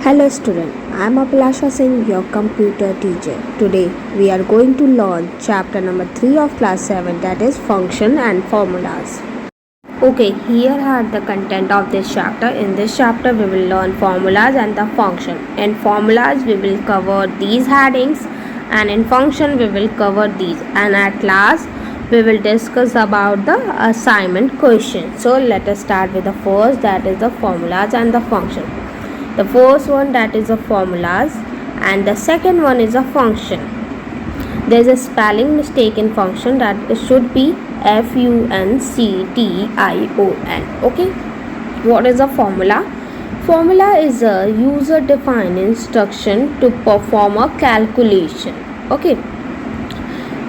Hello student, I am Abhilasha Singh, your computer teacher. Today we are going to learn chapter number 3 of class 7, that is function and formulas. Okay, here are the content of this chapter. In this chapter we will learn formulas and the function. In formulas we will cover these headings and in function we will cover these, and at last we will discuss about the assignment question. So let us start with the first, that is the formulas and the function. The first one, that is a formulas, and the second one is a function. There is a spelling mistake in function, that it should be function. Okay, what is a formula? Formula is a user defined instruction to perform a calculation. Okay,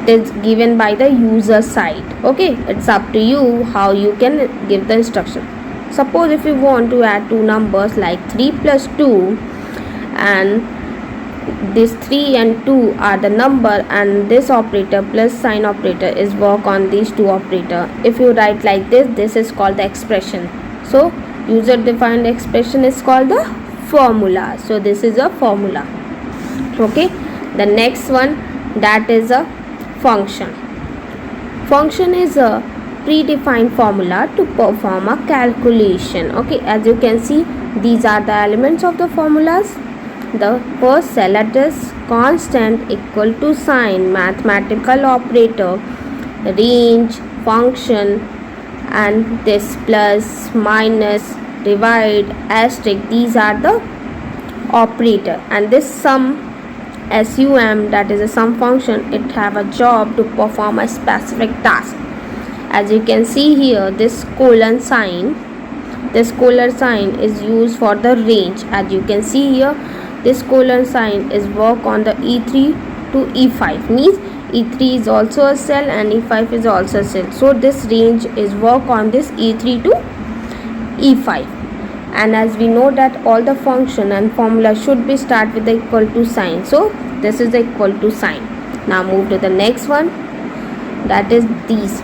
it is given by the user side. Okay, it's up to you how you can give the instruction. Suppose if you want to add two numbers like 3 plus 2, and this 3 and 2 are the number, and this operator plus sign operator is work on these two operator. If you write like this is called the expression. So user defined expression is called the formula. So this is a formula. Okay, the next one, that is a function. Function is a predefined formula to perform a calculation. Okay, as you can see, these are the elements of the formulas. The first, cell address, constant, equal to sign, mathematical operator, range, function, and this plus, minus, divide, asterisk, these are the operator. And this sum, that is a sum function, it have a job to perform a specific task. As you can see here, this colon sign is used for the range. As you can see here, this colon sign is work on the E3 to E5, means E3 is also a cell and E5 is also a cell. So this range is work on this E3 to E5. And as we know that all the function and formula should be start with the equal to sign. So this is the equal to sign. Now move to the next one, that is these.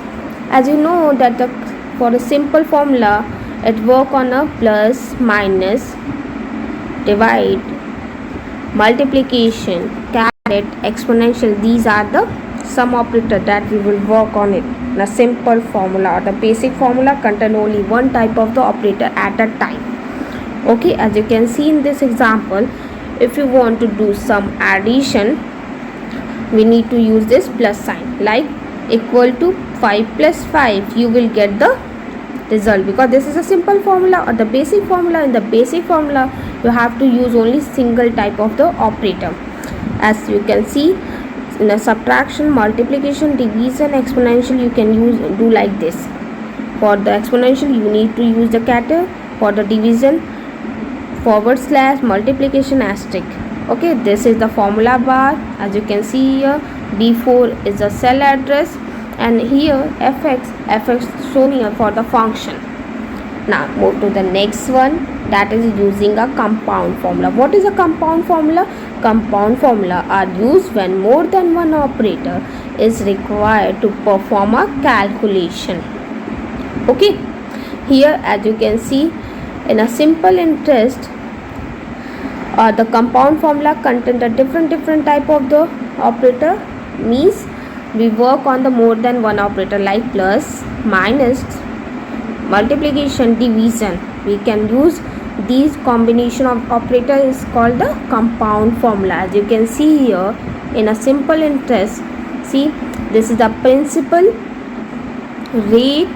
As you know that for a simple formula, it work on a plus, minus, divide, multiplication, caret, exponential. These are the sum operator that we will work on it. In a simple formula or the basic formula contain only one type of the operator at a time. Okay, as you can see in this example, if you want to do some addition, we need to use this plus sign, like equal to 5 plus 5, you will get the result, because this is a simple formula or the basic formula. In the basic formula you have to use only single type of the operator. As you can see, in a subtraction, multiplication, division, exponential, you can do like this. For the exponential you need to use the caret, for the division / multiplication asterisk. Okay, this is the formula bar. As you can see here, D4 is a cell address, and here fx shown here for the function. Now move to the next one, that is using a compound formula. What is a compound formula? Compound formula are used when more than one operator is required to perform a calculation. Okay, here as you can see, in a simple interest, the compound formula contain the different type of the operator, means we work on the more than one operator like plus, minus, multiplication, division. We can use these combination of operator is called the compound formula. As you can see here, in a simple interest, see, this is the principal, rate,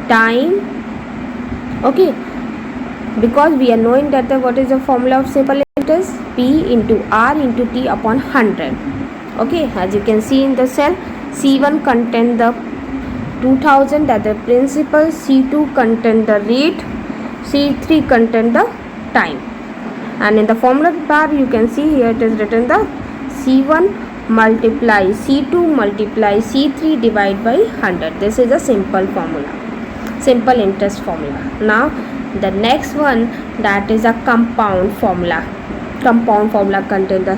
time. Okay, because we are knowing that what is the formula of simple interest, P into R into T upon 100. Okay, as you can see in the cell, C1 contain the 2000, that the principal, C2 contain the rate, C3 contain the time. And in the formula bar you can see here it is written the C1 multiply C2 multiply C3 divide by 100. This is a simple formula, simple interest formula. Now the next one, that is a compound formula. Compound formula contain the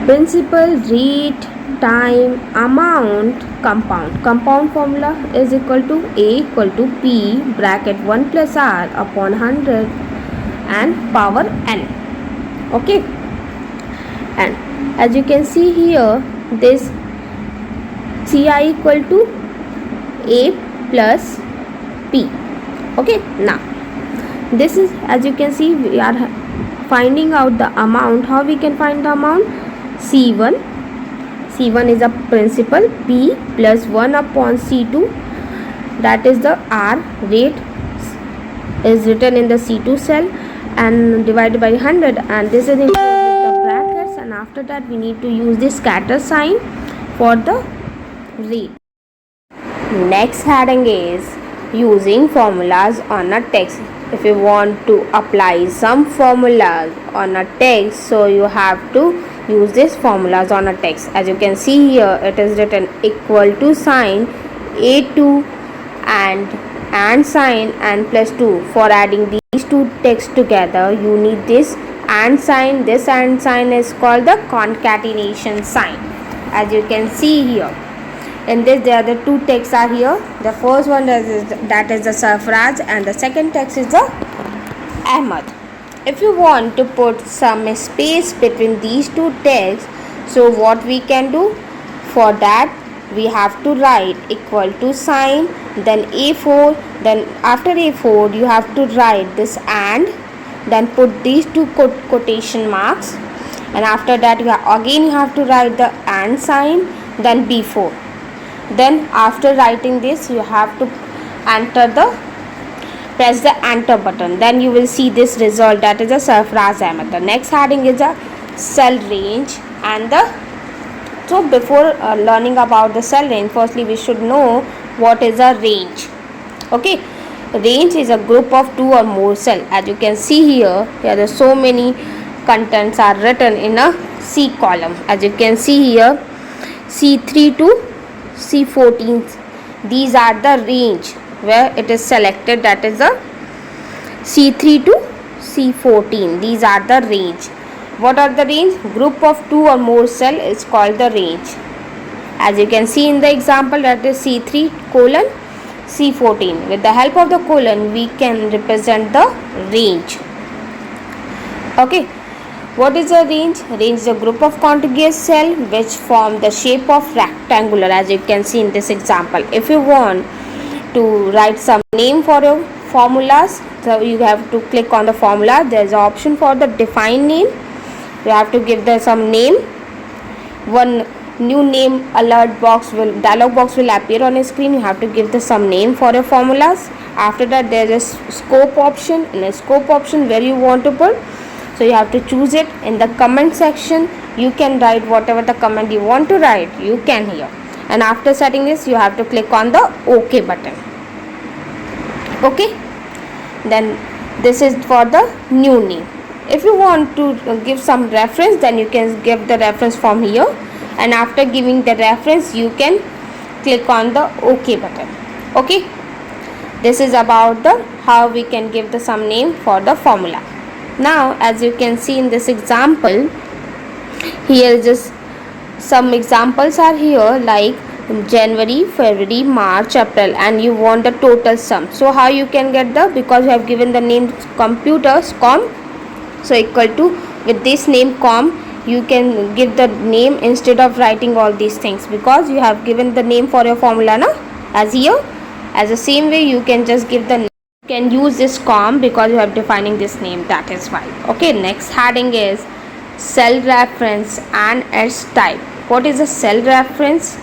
principal, rate, time, amount, compound. Compound formula is equal to A equal to P bracket 1 plus R upon 100 and power n. Okay, and as you can see here, this Ci equal to a plus p. Okay, now this is, as you can see, we are finding out the amount. How we can find the amount? C1 is a principal, P plus 1 upon C2, that is the R rate is written in the C2 cell and divided by 100, and this is enclosed with the brackets, and after that we need to use the scatter sign for the rate. Next heading is using formulas on a text. If you want to apply some formulas on a text, so you have to use these formulas on a text. As you can see here, it is written equal to sign a2 and sign and plus 2. For adding these two texts together, you need this and sign. This and sign is called the concatenation sign. As you can see here, in this there are the two texts are here. The first one is that is the Sarfraz, and the second text is the Ahmad. If you want to put some space between these two texts, so what we can do? For that we have to write equal to sign, then a4, then after a4 you have to write this and, then put these two quotation marks, and after that you have to write the and sign, then b4. Then after writing this, you have to press the enter button. Then you will see this result, that is a Sarfraz Ahmad. The next heading is a cell range, and so before learning about the cell range, firstly we should know what is a range. Okay, range is a group of two or more cells. As you can see here, there are so many contents are written in a C column. As you can see here, C3 to C14, these are the range where it is selected, that is the C3 to C14. These are the range. What are the range? Group of two or more cell is called the range. As you can see in the example, that is C3 colon C14. With the help of the colon, we can represent the range. Okay. What is a range? Range is a group of contiguous cells which form the shape of rectangular, as you can see in this example. If you want to write some name for your formulas, so you have to click on the formula. There is an option for the define name. You have to give some name. One new name dialog box will appear on your screen. You have to give some name for your formulas. After that, there is a scope option. In a scope option, where you want to put, so you have to choose it. In the comment section, you can write whatever the comment you want to write, you can here. And after setting this, you have to click on the OK button. Okay, then this is for the new name. If you want to give some reference, then you can give the reference from here, and after giving the reference, you can click on the OK button. Okay, this is about the how we can give some name for the formula. Now, as you can see in this example, here just some examples are here, like January, February, March, April, and you want the total sum. So how you can get because you have given the name computers com, so equal to, with this name com, you can give the name instead of writing all these things, because you have given the name for your formula now, as here. As the same way, you can just give the name. You can use this com because you have defining this name, that is why. Okay, next heading is cell reference and its type. What is a cell reference?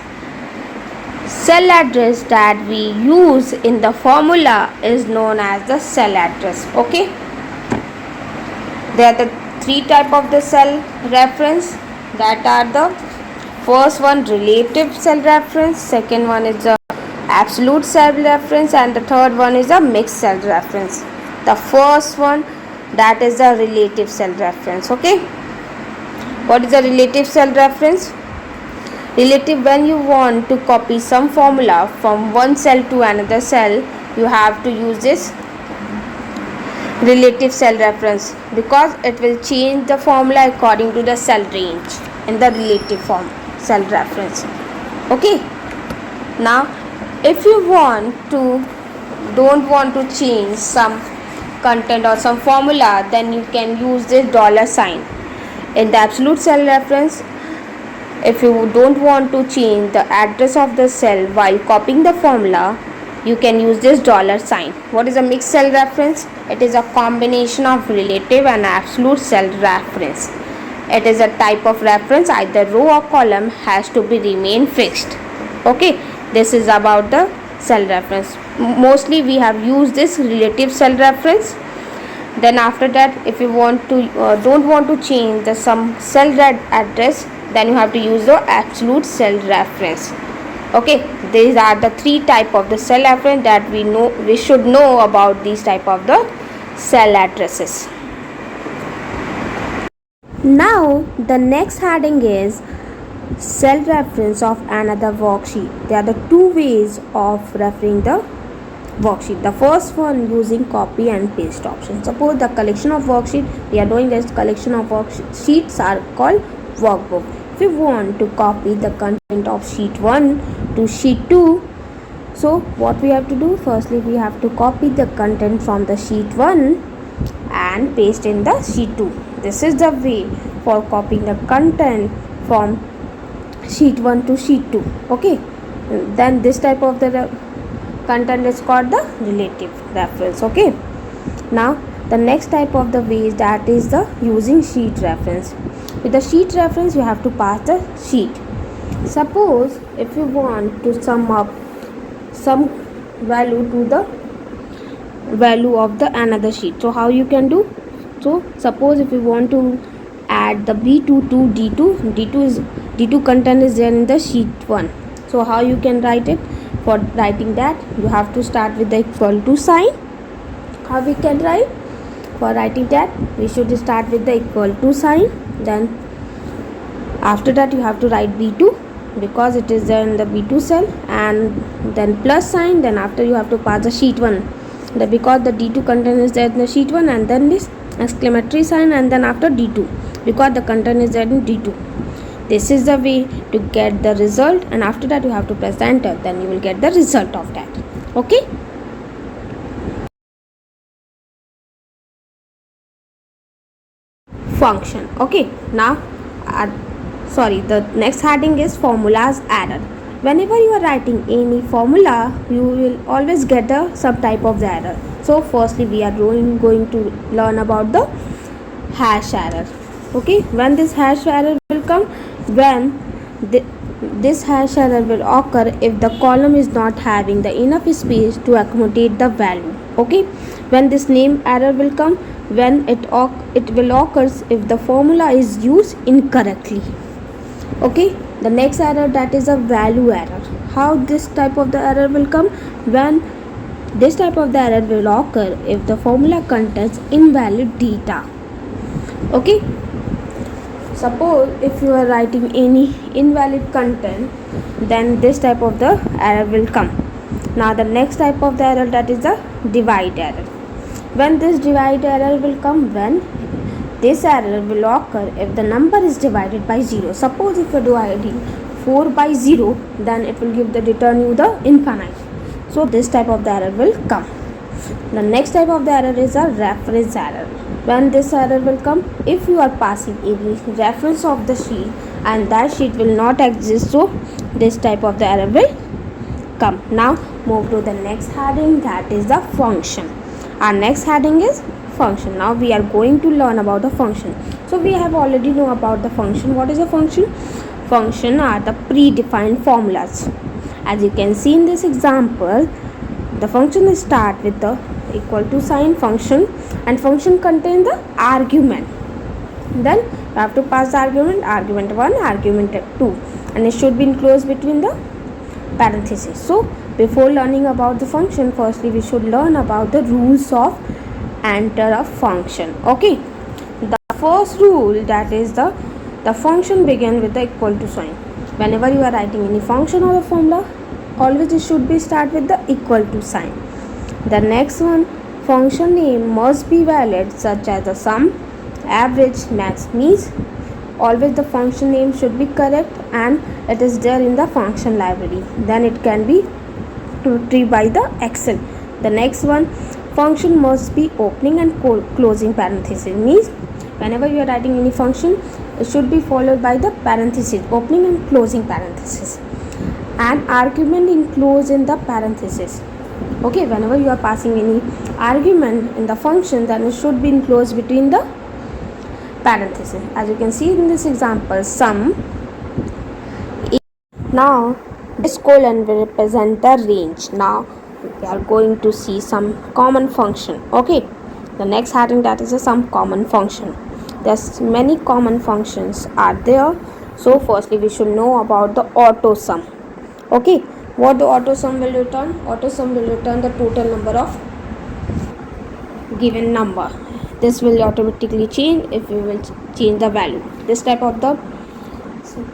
Cell address that we use in the formula is known as the cell address. Okay, there are the three type of the cell reference, that are the first one relative cell reference, second one is the absolute cell reference, and the third one is a mixed cell reference. The first one, that is the relative cell reference. Okay, what is a relative cell reference? Relative, when you want to copy some formula from one cell to another cell, you have to use this relative cell reference, because it will change the formula according to the cell range in the relative form cell reference. Okay, now if you don't want to change some content or some formula, then you can use this dollar sign. In the absolute cell reference, if you don't want to change the address of the cell while copying the formula, you can use this dollar sign. What is a mixed cell reference? It is a combination of relative and absolute cell reference. It is a type of reference, either row or column has to be remain fixed. Okay, this is about the cell reference. Mostly we have used this relative cell reference. Then after that, if you want to don't want to change the some cell address, then you have to use the absolute cell reference. Okay, these are the three type of the cell reference that we should know about these type of the cell addresses. Now the next heading is cell reference of another worksheet. There are the two ways of referring the worksheet. The first one using copy and paste option. Suppose the collection of worksheet, we are doing this collection of worksheets are called workbook. If you want to copy the content of sheet 1 to sheet 2, so what we have to do? Firstly, we have to copy the content from the sheet 1 and paste in the sheet 2. This is the way for copying the content from sheet 1 to sheet 2. Okay, then this type of the content is called the relative reference. Okay, now the next type of the way, that is the using sheet reference. With the sheet reference, you have to pass the sheet. Suppose if you want to sum up some value to the value of the another sheet, so how you can do? So suppose if you want to add the B2 to D2 content is there in the sheet 1. So how you can write it? For writing that, you have to start with the equal to sign. How we can write? For writing that, we should start with the equal to sign. Then after that, you have to write B2 because it is there in the B2 cell, and then plus sign. Then after you have to pass the sheet 1, because the D2 content is there in the sheet 1, and then this exclamatory sign, and then after D2 because the content is there in D2. This is the way to get the result, and after that you have to press enter, then you will get the result of that. Okay. Function. Okay, now the next heading is formulas error. Whenever you are writing any formula, you will always get some type of the error. So firstly, we are going to learn about the hash error. Okay, when this hash error will come, when this hash error will occur if the column is not having the enough space to accommodate the value. Okay, when this name error will come, when it will occur if the formula is used incorrectly. Okay, the next error, that is a value error. How this type of the error will come? When this type of the error will occur if the formula contains invalid data. Okay, suppose if you are writing any invalid content, then this type of the error will come. Now the next type of the error, that is the divide error. When this divide error will come, when this error will occur if the number is divided by 0. Suppose if you are dividing 4 by 0, then it will give the return you the infinite. So this type of the error will come. The next type of the error is a reference error. When this error will come, if you are passing any reference of the sheet and that sheet will not exist, so this type of the error will come. Now move to the next heading, that is the function. Our next heading is function. Now we are going to learn about the function. So we have already know about the function. What is a function? Function are the predefined formulas. As you can see in this example, the function is start with the equal to sign function, and function contain the argument. Then you have to pass the argument 1, argument 2, and it should be enclosed between the parentheses. So before learning about the function, firstly we should learn about the rules of enter a function. Okay, the first rule, that is the function begin with the equal to sign. Whenever you are writing any function or a formula, always it should be start with the equal to sign. The next one, function name must be valid, such as the sum, average, max, means. Always the function name should be correct and it is there in the function library, then it can be retrieved by the Excel. The next one, function must be opening and closing parenthesis. Means whenever you are writing any function, it should be followed by the parenthesis, opening and closing parenthesis. An argument enclosed in the parenthesis. Okay, whenever you are passing any argument in the function, then it should be enclosed between the parenthesis. As you can see in this example, sum. Now this colon will represent the range. Now we are going to see some common function. Okay, the next heading, that is a some common function. There's many common functions are there. So firstly we should know about the auto sum. Okay, what the auto sum will return? Auto sum will return the total number of given number. This will automatically change if we will change the value. This type of the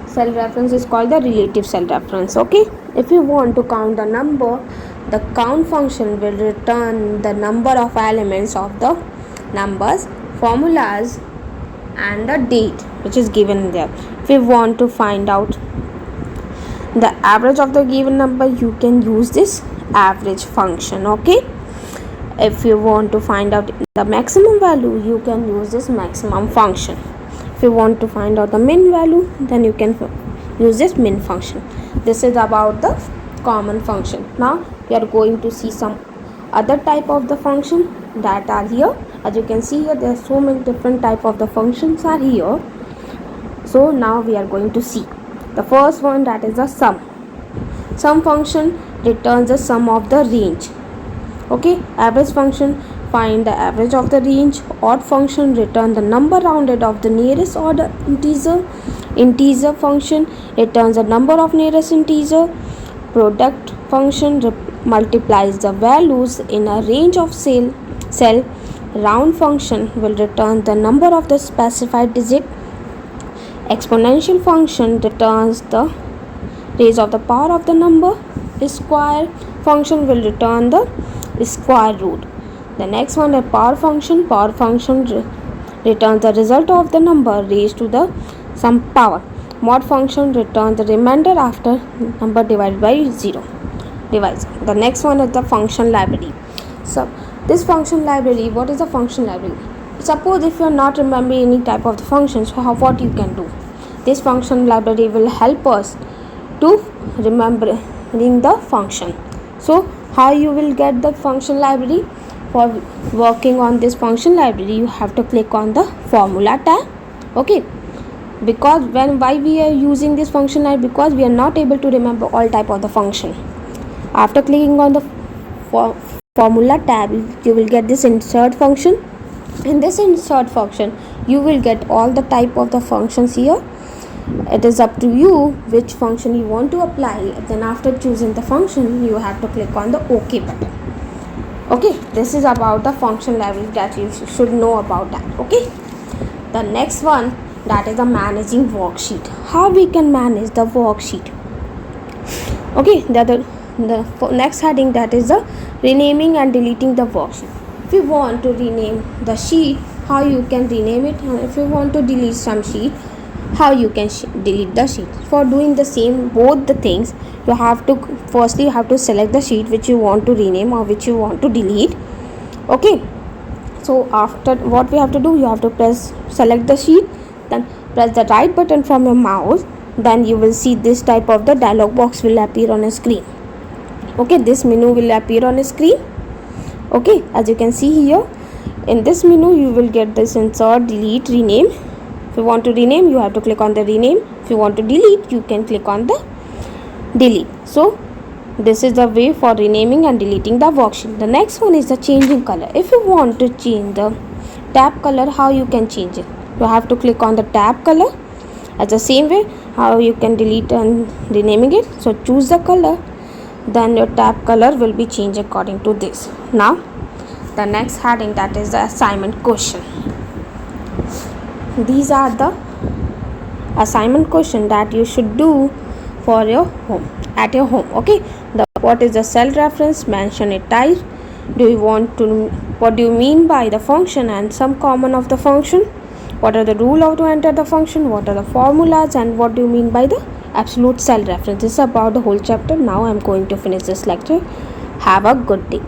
cell reference is called the relative cell reference. Okay, if you want to count the number, the count function will return the number of elements of the numbers, formulas and the date which is given there. If you want to find out the average of the given number, you can use this average function. Okay, if you want to find out the maximum value, you can use this maximum function. If you want to find out the min value, then you can use this min function. This is about the common function. Now we are going to see some other type of the function that are here. As you can see here, there are so many different type of the functions are here. So now we are going to see the first one, that is the sum. Sum function returns the sum of the range. Okay, average function find the average of the range. Odd function return the number rounded of the nearest odd integer. Integer function returns the number of nearest integer. Product function multiplies the values in a range of cell. Round function will return the number of the specified digit. Exponential function returns the raise of the power of the number. Square function will return the square root. The next one, a power function. Power function returns the result of the number raised to the some power. Mod function returns the remainder after number divided by 0. The next one is the function library. So this function library, what is the function library? Suppose if you are not remembering any type of the functions, so what you can do? This function library will help us to remembering the function. So how you will get the function library? For working on this function library, you have to click on the formula tab. Okay, because why we are using this function library? Because we are not able to remember all type of the function. After clicking on the formula tab, you will get this insert function. In this insert function, you will get all the type of the functions here. It is up to you which function you want to apply. Then after choosing the function, you have to click on the OK button. Okay, this is about the function library that you should know about that. Okay, the next one, that is the managing worksheet. How we can manage the worksheet? Okay, the next heading, that is the renaming and deleting the worksheet. If you want to rename the sheet, how you can rename it, and if you want to delete some sheet, how you can delete the sheet. For doing the same both the things, you have to firstly select the sheet which you want to rename or which you want to delete. Okay, so after what we have to do, you have to select the sheet, then press the right button from your mouse, then you will see this type of the dialog box will appear on a screen. Okay, this menu will appear on a screen. Okay, as you can see here, in this menu you will get this insert, delete, rename. If you want to rename, you have to click on the rename. If you want to delete, you can click on the delete. So this is the way for renaming and deleting the worksheet. The next one is the changing color. If you want to change the tab color, how you can change it? You have to click on the tab color. As the same way how you can delete and renaming it. So choose the color, then your tab color will be changed according to this. Now the next heading, that is the assignment question. These are the assignment question that you should do for your home, at your home. Okay, what is the cell reference? Mention a type. What do you mean by the function and some common of the function? What are the rule how to enter the function? What are the formulas, and what do you mean by the absolute cell reference? This is about the whole chapter. Now I am going to finish this lecture. Have a good day.